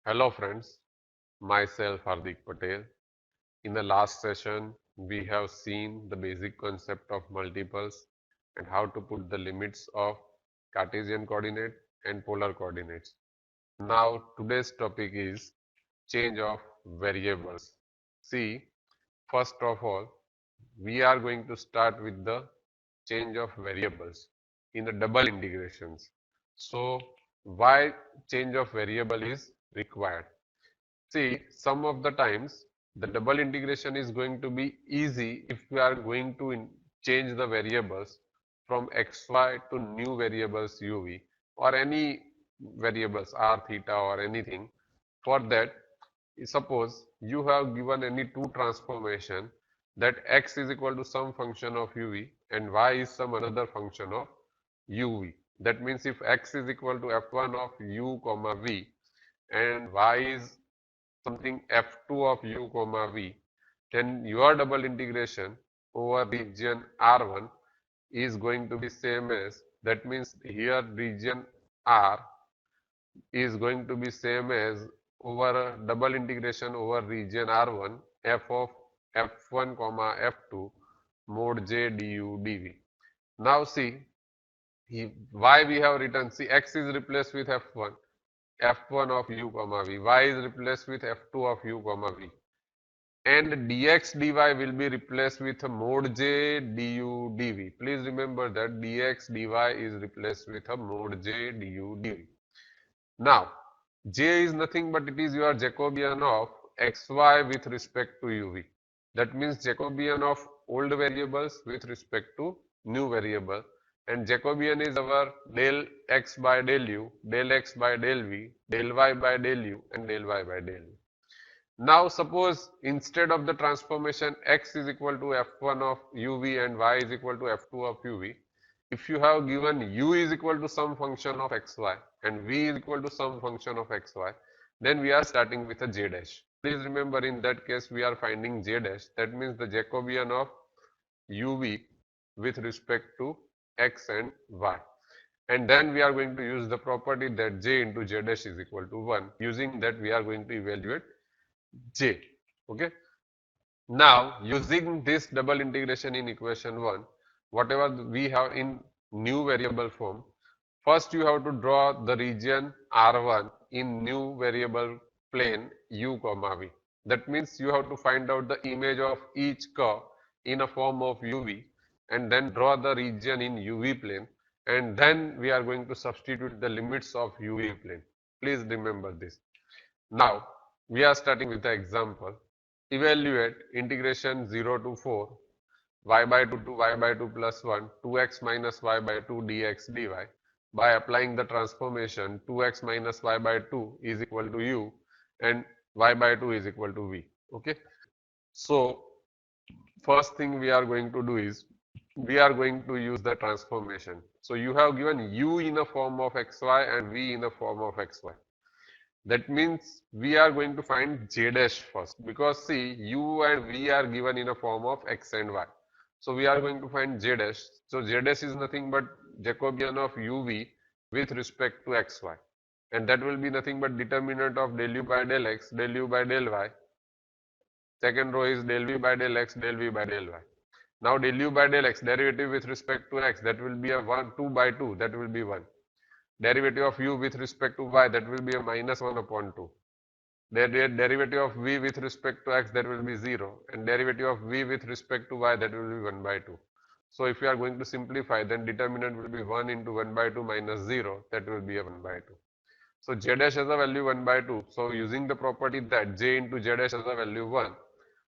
Hello friends, myself Hardik Patel. In the last session, we have seen the basic concept of multiples and how to put the limits of Cartesian coordinate and polar coordinates. Now today's topic is change of variables. See, first of all, we are going to start with the change of variables in the double integrations. So why change of variable is required? See, some of the times the double integration is going to be easy if we are going to change the variables from xy to new variables uv or any variables r, theta or anything. For that, suppose you have given any two transformation that x is equal to some function of uv and y is some another function of uv. That means if x is equal to f1 of u comma v and y is something f2 of u comma v, then your double integration over region R1 is going to be same as, that means here region R is going to be same as over double integration over region R1 f of f1 comma f2 mod j du dv. Now see, why we have written, see x is replaced with f1 of u comma v, y is replaced with f2 of u comma v, and dx dy will be replaced with a mod j du dv. Please remember that dx dy is replaced with a mod j du dv. Now, j is nothing but it is your Jacobian of xy with respect to uv. That means Jacobian of old variables with respect to new variable, and Jacobian is our del x by del u, del x by del v, del y by del u, and del y by del v. Now suppose instead of the transformation x is equal to f1 of uv and y is equal to f2 of uv, if you have given u is equal to some function of xy and v is equal to some function of xy, then we are starting with a j dash. Please remember, in that case we are finding j dash, that means the Jacobian of uv with respect to x and y. And then we are going to use the property that j into j dash is equal to 1. Using that we are going to evaluate j. Okay. Now using this double integration in equation 1, whatever we have in new variable form, first you have to draw the region R1 in new variable plane u comma v. That means you have to find out the image of each curve in a form of uv and then draw the region in uv plane, and then we are going to substitute the limits of uv plane. Please remember this. Now we are starting with the example. Evaluate integration 0 to 4 y by 2 to y by 2 plus 1 2x minus y by 2 dx dy by applying the transformation 2x minus y by 2 is equal to u and y by 2 is equal to v. Okay. So first thing we are going to do is we are going to use the transformation. So you have given u in a form of xy and v in a form of xy. That means we are going to find j dash first, because see, u and v are given in a form of x and y. So we are going to find j dash. So j dash is nothing but Jacobian of uv with respect to xy, and that will be nothing but determinant of del u by del x, del u by del y. Second row is del v by del x, del v by del y. Now del u by del x derivative with respect to x, that will be a 1, 2 by 2, that will be 1. Derivative of u with respect to y, that will be a minus 1 upon 2. Derivative of v with respect to x, that will be 0, and derivative of v with respect to y, that will be 1 by 2. So if you are going to simplify, then determinant will be 1 into 1 by 2 minus 0, that will be a 1 by 2. So j dash has a value 1 by 2. So using the property that j into j dash has a value 1.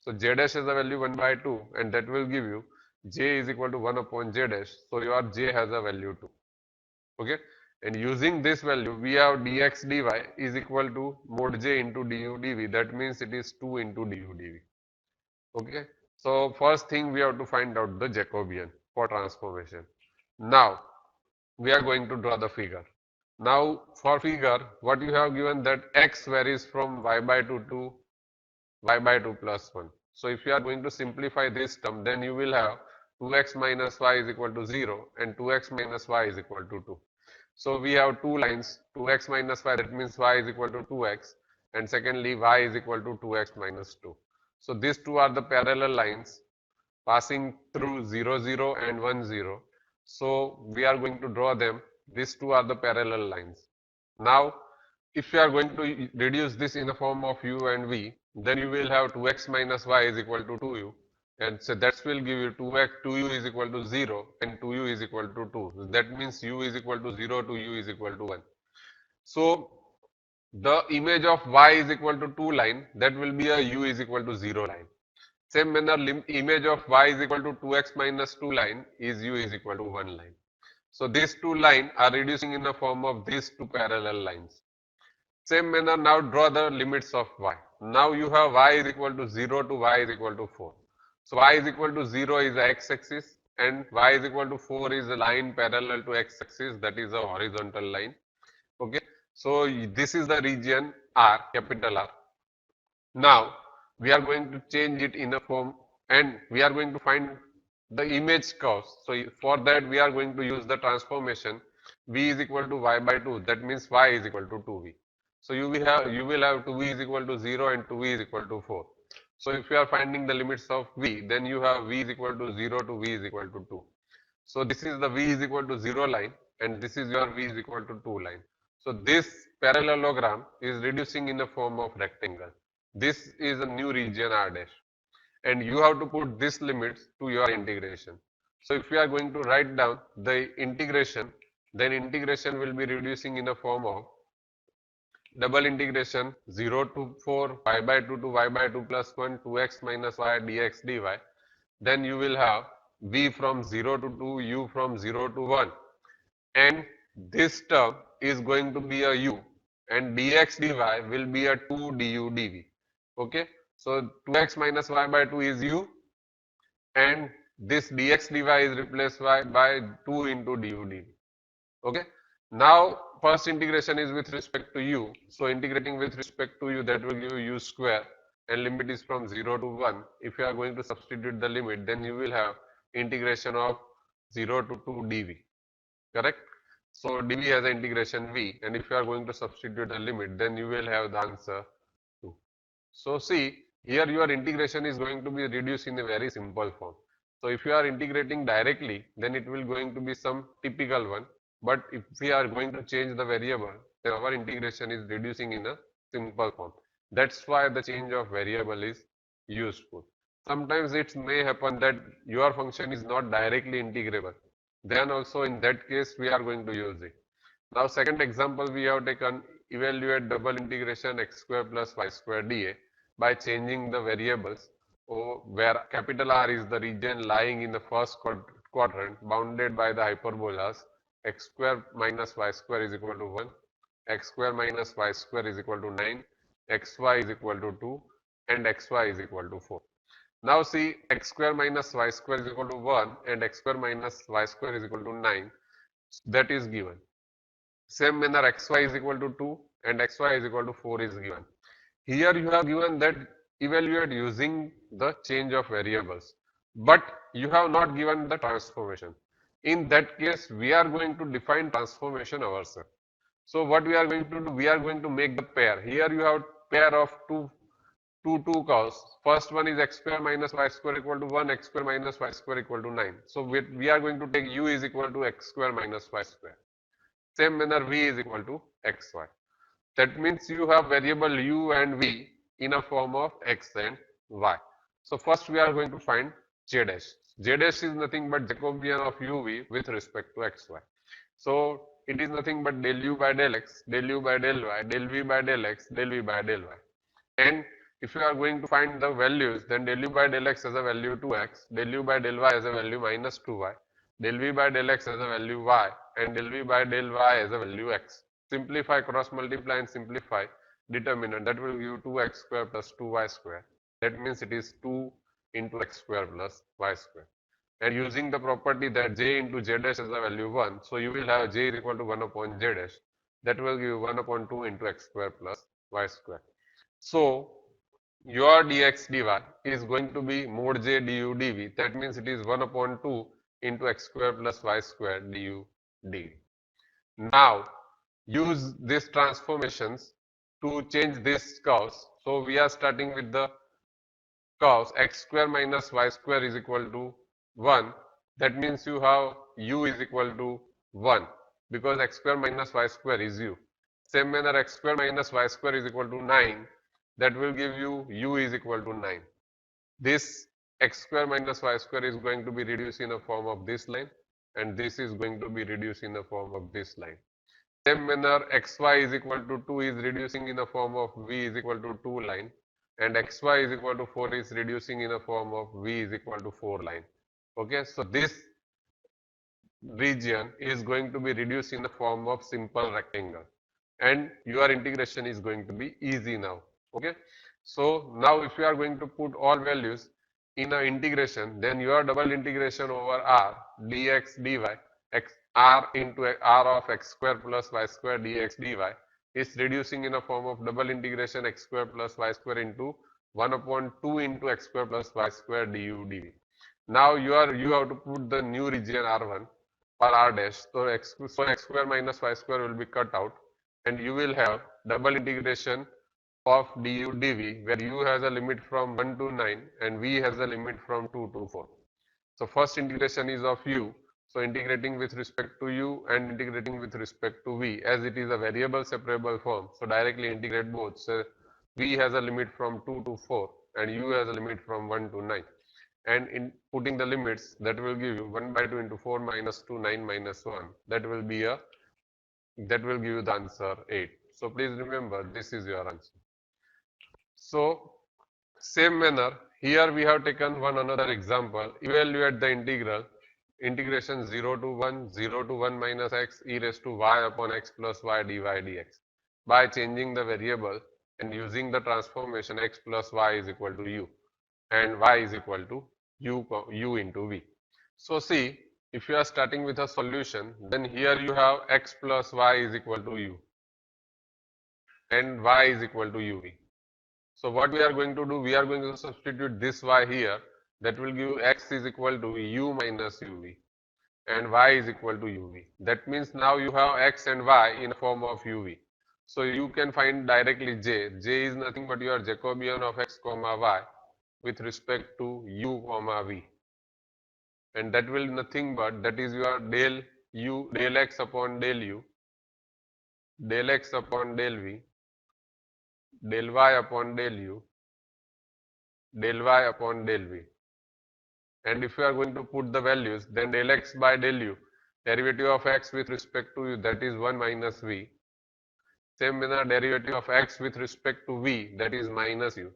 So j dash has a value 1 by 2, and that will give you j is equal to 1 upon j dash. So your j has a value 2. Okay. And using this value, we have dx dy is equal to mod j into du dv. That means it is 2 into du dv. Okay. So first thing we have to find out the Jacobian for transformation. Now we are going to draw the figure. Now for figure, what you have given that x varies from y by 2 to y by 2 plus 1. So if you are going to simplify this term, then you will have 2x minus y is equal to 0 and 2x minus y is equal to 2. So we have two lines, 2x minus y, that means y is equal to 2x, and secondly y is equal to 2x minus 2. So these two are the parallel lines passing through 0, 0 and 1, 0. So we are going to draw them. These two are the parallel lines. Now, if you are going to reduce this in the form of u and v, then you will have 2x minus y is equal to 2u. And so that will give you 2x, 2u is equal to 0 and 2u is equal to 2. That means u is equal to 0 to u is equal to 1. So the image of y is equal to 2 line, that will be a u is equal to 0 line. Same manner, image of y is equal to 2x minus 2 line is u is equal to 1 line. So these two lines are reducing in the form of these two parallel lines. Same manner, now draw the limits of y. Now you have y is equal to 0 to y is equal to 4. So y is equal to 0 is the x-axis and y is equal to 4 is a line parallel to x-axis, that is a horizontal line. Okay. So this is the region R, capital R. Now we are going to change it in a form and we are going to find the image curves. So for that we are going to use the transformation v is equal to y by 2. That means y is equal to 2v. So you will have 2v is equal to 0 and 2v is equal to 4. So if you are finding the limits of v, then you have v is equal to 0 to v is equal to 2. So this is the v is equal to 0 line and this is your v is equal to 2 line. So this parallelogram is reducing in the form of rectangle. This is a new region R dash and you have to put this limits to your integration. So if you are going to write down the integration, then integration will be reducing in the form of double integration 0 to 4 y by 2 to y by 2 plus 1 2x minus y dx dy. Then you will have v from 0 to 2, u from 0 to 1 and this term is going to be a u and dx dy will be a 2 du dv. Okay. So 2x minus y by 2 is u and this dx dy is replaced by 2 into du dv. Okay. Now first integration is with respect to u. So integrating with respect to u, that will give you u square and limit is from 0 to 1. If you are going to substitute the limit, then you will have integration of 0 to 2 dv. Correct? So dv has an integration v and if you are going to substitute the limit, then you will have the answer 2. So see, here your integration is going to be reduced in a very simple form. So if you are integrating directly, then it will going to be some typical one. But if we are going to change the variable, then our integration is reducing in a simple form. That's why the change of variable is useful. Sometimes it may happen that your function is not directly integrable. Then also in that case, we are going to use it. Now second example we have taken, evaluate double integration x square plus y square dA by changing the variables where capital R is the region lying in the first quadrant bounded by the hyperbolas x square minus y square is equal to 1, x square minus y square is equal to 9, xy is equal to 2 and xy is equal to 4. Now see, x square minus y square is equal to 1 and x square minus y square is equal to 9, that is given. Same manner xy is equal to 2 and xy is equal to 4 is given. Here you have given that evaluate using the change of variables, but you have not given the transformation. In that case, we are going to define transformation ourselves. So what we are going to do, we are going to make the pair. Here you have pair of two curves. First one is x square minus y square equal to 1, x square minus y square equal to 9. So we are going to take u is equal to x square minus y square. Same manner v is equal to xy. That means you have variable u and v in a form of x and y. So first we are going to find j dash. J dash is nothing but Jacobian of uv with respect to xy. So it is nothing but del u by del x, del u by del y, del v by del x, del v by del y. And if you are going to find the values, then del u by del x has a value 2x, del u by del y has a value minus 2y, del v by del x has a value y, and del v by del y has a value x. Simplify, cross multiply and simplify determinant, that will give you 2x square plus 2y square. That means it is 2 into x square plus y square. And using the property that j into j dash has a value 1, so you will have j is equal to 1 upon j dash. That will give you 1 upon 2 into x square plus y square. So your dx dy is going to be mod j du dv. That means it is 1 upon 2 into x square plus y square du dv. Now use these transformations to change this curves. So we are starting with the curves x square minus y square is equal to 1. That means you have u is equal to 1 because x square minus y square is u. Same manner x square minus y square is equal to 9. That will give you u is equal to 9. This x square minus y square is going to be reduced in the form of this line, and this is going to be reduced in the form of this line. Same manner xy is equal to 2 is reducing in the form of v is equal to 2 line, and xy is equal to 4 is reducing in the form of v is equal to 4 line. Okay, so this region is going to be reduced in the form of simple rectangle, and your integration is going to be easy now. Okay, so now if you are going to put all values in a integration, then your double integration over r dx dy x r into r of x square plus y square dx dy is reducing in a form of double integration x square plus y square into 1 upon 2 into x square plus y square du dv. Now you have to put the new region r1 or r dash. So x square minus y square will be cut out, and you will have double integration of du dv, where u has a limit from 1 to 9 and v has a limit from 2 to 4. So first integration is of u. So integrating with respect to u and integrating with respect to v, as it is a variable separable form. So directly integrate both. So v has a limit from 2 to 4 and u has a limit from 1 to 9. And in putting the limits, that will give you 1 by 2 into 4 minus 2, 9 minus 1. That will give you the answer 8. So please remember, this is your answer. So same manner, here we have taken one another example. Evaluate the integration 0 to 1, 0 to 1 minus x e raised to y upon x plus y dy dx by changing the variable and using the transformation x plus y is equal to u and y is equal to u into v. So see, if you are starting with a solution, then here you have x plus y is equal to u and y is equal to uv. So what we are going to do, we are going to substitute this y here. That will give x is equal to u minus uv and y is equal to uv. That means now you have x and y in form of uv. So you can find directly j. J is nothing but your Jacobian of x comma y with respect to u comma v. And that will nothing but, that is your del u, del x upon del u, del x upon del v, del y upon del u, del y upon del v. And if you are going to put the values, then del x by del u, derivative of x with respect to u, that is 1 minus v. Same manner, derivative of x with respect to v, that is minus u.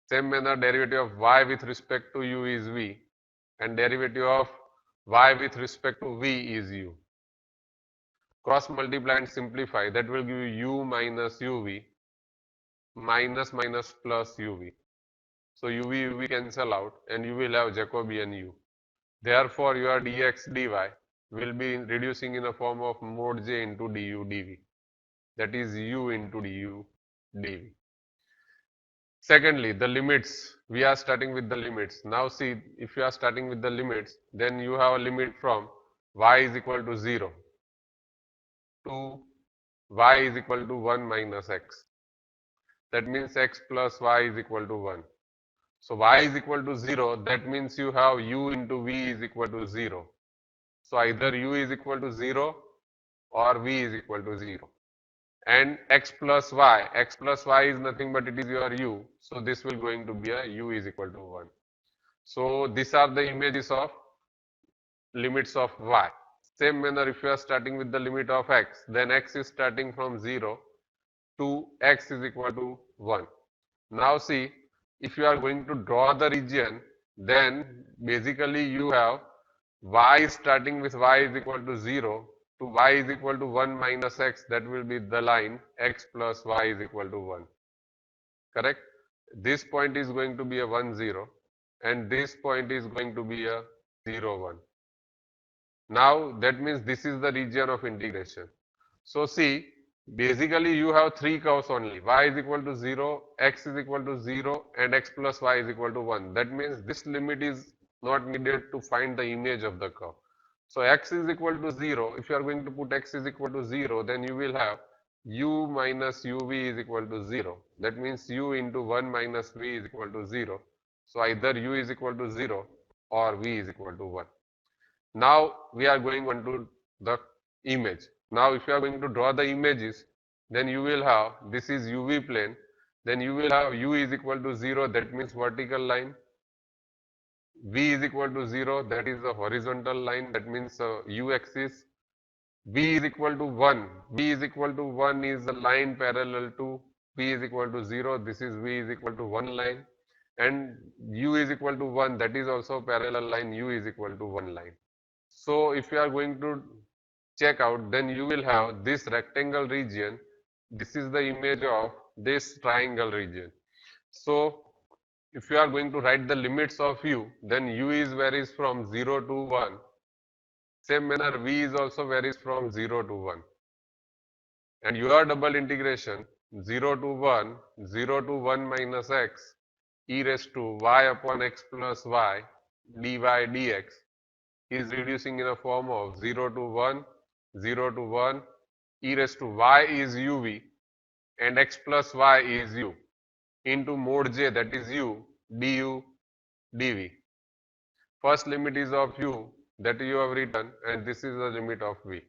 Same manner, derivative of y with respect to u is v, and derivative of y with respect to v is u. Cross multiply and simplify, that will give you u minus uv minus minus plus uv. So uv cancel out and you will have Jacobian u. Therefore your dx dy will be reducing in the form of mod j into du dv. That is u into du dv. Secondly, the limits. We are starting with the limits. Now see, if you are starting with the limits, then you have a limit from y is equal to 0 to y is equal to 1 minus x. That means x plus y is equal to 1. So y is equal to 0, that means you have u into v is equal to 0. So either u is equal to 0 or v is equal to 0. And x plus y is nothing but it is your u. So this will going to be a u is equal to 1. So these are the images of limits of y. Same manner, if you are starting with the limit of x, then x is starting from 0 to x is equal to 1. Now see, if you are going to draw the region, then basically you have y starting with y is equal to 0 to y is equal to 1 minus x, that will be the line x plus y is equal to 1. Correct? This point is going to be a 1, 0 and this point is going to be a 0, 1. Now that means this is the region of integration. So see, basically you have three curves only. Y is equal to 0, x is equal to 0 and x plus y is equal to 1. That means this limit is not needed to find the image of the curve. So x is equal to 0. If you are going to put x is equal to 0, then you will have u minus uv is equal to 0. That means u into 1 minus v is equal to 0. So either u is equal to 0 or v is equal to 1. Now we are going on to the image. Now if you are going to draw the images, then you will have, this is uv plane, then you will have u is equal to 0, that means vertical line. V is equal to 0, that is the horizontal line, that means u axis. V is equal to 1. V is equal to 1 is the line parallel to V is equal to 0. This is V is equal to 1 line. And U is equal to 1. That is also parallel line. U is equal to 1 line. So if you are going to check out, then you will have this rectangle region. This is the image of this triangle region. So if you are going to write the limits of U, then U is varies from 0 to 1. Same manner, V is also varies from 0 to 1. And your double integration 0 to 1, 0 to 1 minus x e raised to y upon x plus y dy dx is reducing in a form of 0 to 1, 0 to 1, e raised to y is uv and x plus y is u into mod j, that is u du dv. First limit is of u that you have written, and this is the limit of v.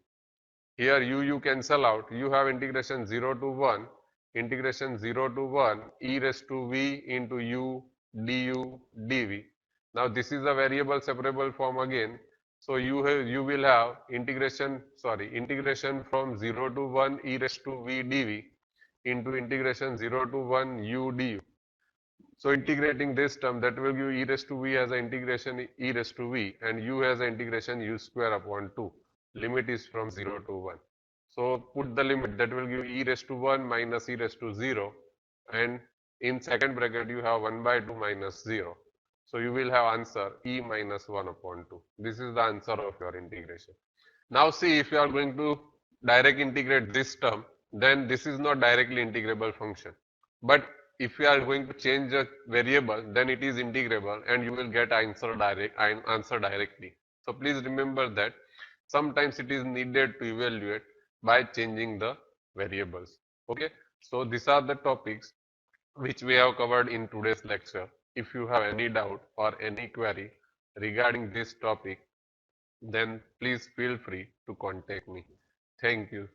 Here you cancel out. You have integration 0 to 1, integration 0 to 1 e raised to v into u du dv. Now this is a variable separable form again. So you will have integration from 0 to 1 e raised to v dv into integration 0 to 1 u du. So integrating this term, that will give e raised to v as an integration e raised to v, and u has an integration u square upon 2. Limit is from 0 to 1. So put the limit, that will give e raised to 1 minus e raised to 0, and in second bracket you have 1 by 2 minus 0. So you will have answer e minus 1 upon 2. This is the answer of your integration. Now see, if you are going to direct integrate this term, then this is not directly integrable function. But if you are going to change a variable, then it is integrable and you will get answer directly. So please remember that sometimes it is needed to evaluate by changing the variables. Okay, so these are the topics which we have covered in today's lecture. If you have any doubt or any query regarding this topic, then please feel free to contact me. Thank you.